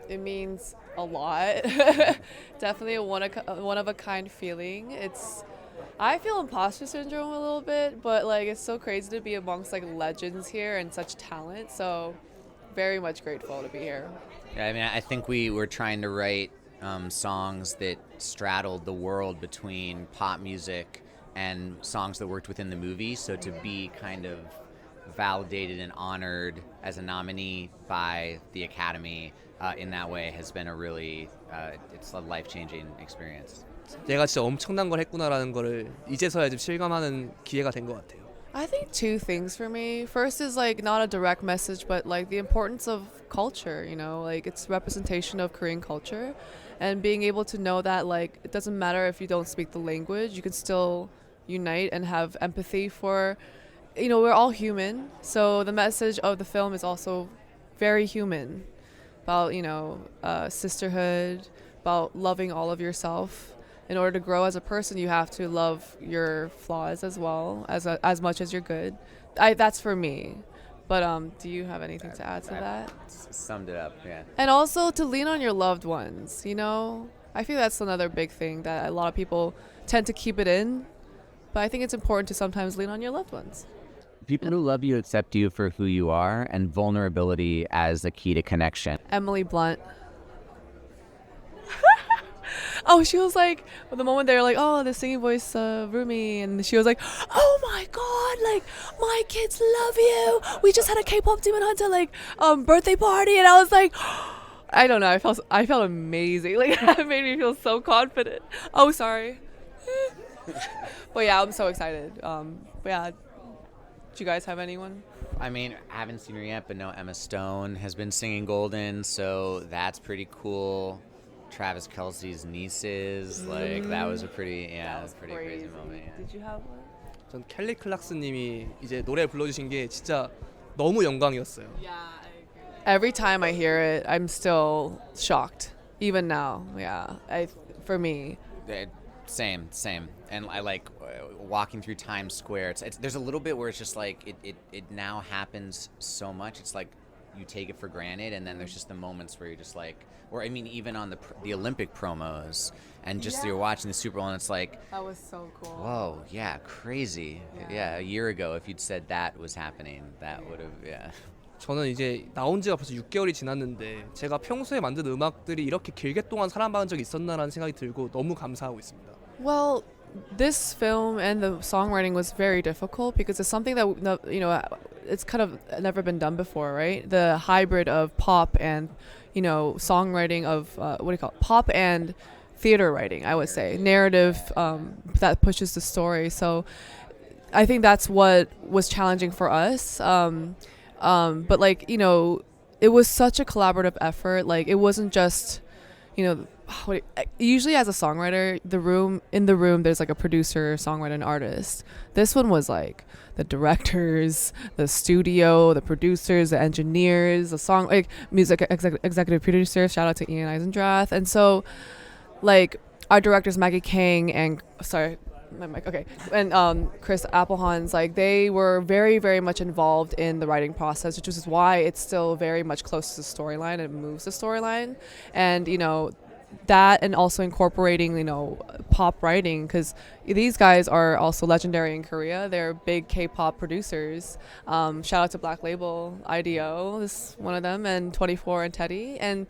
It means a lot. Definitely a one of a kind feeling. I feel imposter syndrome a little bit, but like it's so crazy to be amongst like legends here and such talent. So very much grateful to be here. Yeah, I mean, I think we were trying to write songs that straddled the world between pop music and songs that worked within the movie. So to be kind of validated and honored as a nominee by the Academy in that way has been a really, it's a life-changing experience. 내가 진짜 엄청난 걸 했구나라는 거를 이제서야 좀 실감하는 기회가 된 것 같아요. I think two things for me. First is like not a direct message, but like the importance of culture, you know, like it's representation of Korean culture and being able to know that like it doesn't matter if you don't speak the language, you can still unite and have empathy for, you know, we're all human. So the message of the film is also very human about, you know, sisterhood, about loving all of yourself. In order to grow as a person, you have to love your flaws as well as much as you're good. That's for me. But do you have anything to add to that? Summed it up, yeah. And also to lean on your loved ones, you know? I feel that's another big thing that a lot of people tend to keep it in. But I think it's important to sometimes lean on your loved ones. People who love you accept you for who you are, and vulnerability as a key to connection. Emily Blunt. Oh, she was like, the moment they were like, oh, the singing voice, Rumi, and she was like, oh my god, like, my kids love you. We just had a K-pop Demon Hunter, like, birthday party, and I was like, I don't know, I felt amazing. Like, that made me feel so confident. Oh, sorry. But yeah, I'm so excited. But yeah, do you guys have anyone? I mean, I haven't seen her yet, but no, Emma Stone has been singing Golden, so that's pretty cool. Travis Kelce's nieces, like that was a pretty, yeah, was pretty crazy moment. Yeah. Did you have one? 전 켈리 클락스님이 이제 노래 불러주신 게 진짜 너무 영광이었어요. Yeah, I agree. Every time I hear it, I'm still shocked. Even now, yeah. For me. Same. And I like walking through Times Square. There's a little bit where it's just like it now happens so much. It's like you take it for granted, and then there's just the moments where you're just like, or I mean, even on the Olympic promos, and just you're watching the Super Bowl, and it's like, that was so cool. Whoa, yeah, crazy. Yeah, a year ago, if you'd said that was happening, that would have, yeah. 저는 이제 나온 지가 벌써 6개월이 지났는데 제가 평소에 만든 음악들이 이렇게 길게 동안 사랑받은 적이 있었나라는 생각이 들고 너무 감사하고 있습니다. Well, this film and the songwriting was very difficult because it's something that, you know, it's kind of never been done before, right? The hybrid of pop and, you know, songwriting of, what do you call it? Pop and theater writing, I would say. Narrative that pushes the story. So I think that's what was challenging for us. But like, you know, it was such a collaborative effort. Like it wasn't just, you know, usually as a songwriter, in the room there's like a producer, songwriter, and artist. This one was like the directors, the studio, the producers, the engineers, music executive producers. Shout out to Ian Eisendrath. And so like our directors Maggie Kang and Chris Applehans, like they were very, very much involved in the writing process, which is why it's still very much close to the storyline and moves the storyline. And, you know, that and also incorporating, you know, pop writing, because these guys are also legendary in Korea. They're big K-pop producers. Shout out to Black Label, IDO, this one of them, and 24 and Teddy. And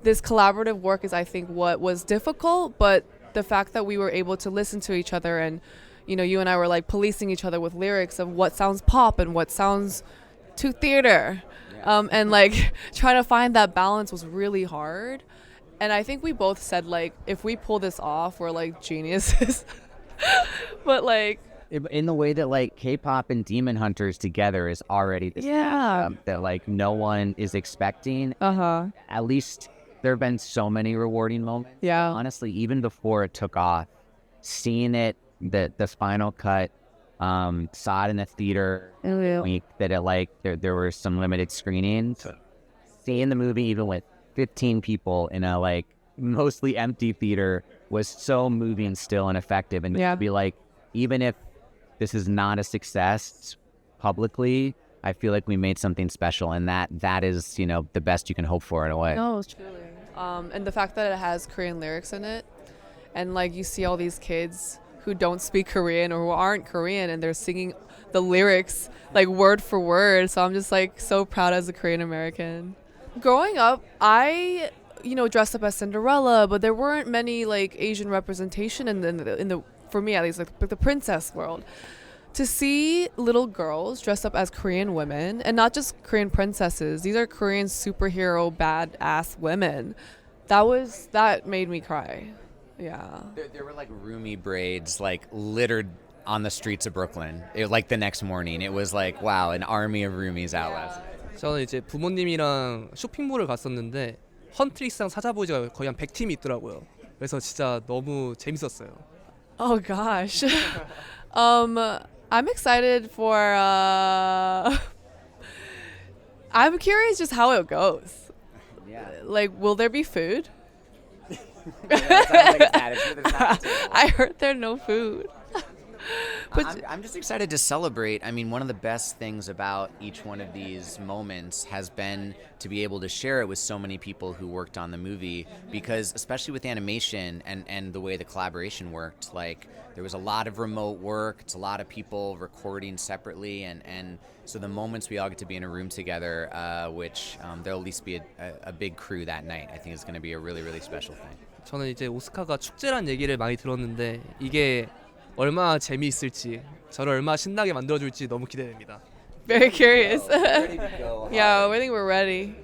this collaborative work is, I think, what was difficult, but the fact that we were able to listen to each other and, you know, you and I were like policing each other with lyrics of what sounds pop and what sounds to theater. And like trying to find that balance was really hard. And I think we both said, like, if we pull this off, we're like geniuses. But like, in the way that like K-pop and Demon Hunters together is already this that like no one is expecting. At least there have been so many rewarding moments. Yeah. Honestly, even before it took off, seeing it, the final cut, saw it in the theater week that it like there were some limited screenings. Seeing the movie even with 15 people in a like mostly empty theater was so moving still and effective. And to be like, even if this is not a success publicly, I feel like we made something special, and that is, you know, the best you can hope for in a way. No, truly. And the fact that it has Korean lyrics in it, and like you see all these kids who don't speak Korean or who aren't Korean, and they're singing the lyrics like word for word. So I'm just like so proud as a Korean American. Growing up, I dressed up as Cinderella, but there weren't many like Asian representation in the for me at least, like the princess world. To see little girls dressed up as Korean women, and not just Korean princesses, these are Korean superhero badass women. That made me cry. Yeah. There were like roomie braids like littered on the streets of Brooklyn. Like the next morning, it was like, wow, an army of roomies out last night. 저는 이제 부모님이랑 쇼핑몰을 갔었는데 헌트릭스랑 사자보이즈가 거의 한 100팀이 있더라고요. 그래서 진짜 너무 재밌었어요. Oh gosh. I'm excited for I'm curious just how it goes. Yeah. Like, will there be food? I heard there's no food. But I'm just excited to celebrate. I mean, one of the best things about each one of these moments has been to be able to share it with so many people who worked on the movie, because especially with animation and the way the collaboration worked, like there was a lot of remote work, it's a lot of people recording separately, and so the moments we all get to be in a room together, which there'll at least be a big crew that night, I think is going to be a really, really special thing. 저는 이제 오스카가 축제란 얘기를 많이 들었는데 이게 얼마나 재미있을지, 저를 얼마나 신나게 만들어줄지 너무 기대됩니다. very curious. Ready to go hard. Yeah, I think we're ready.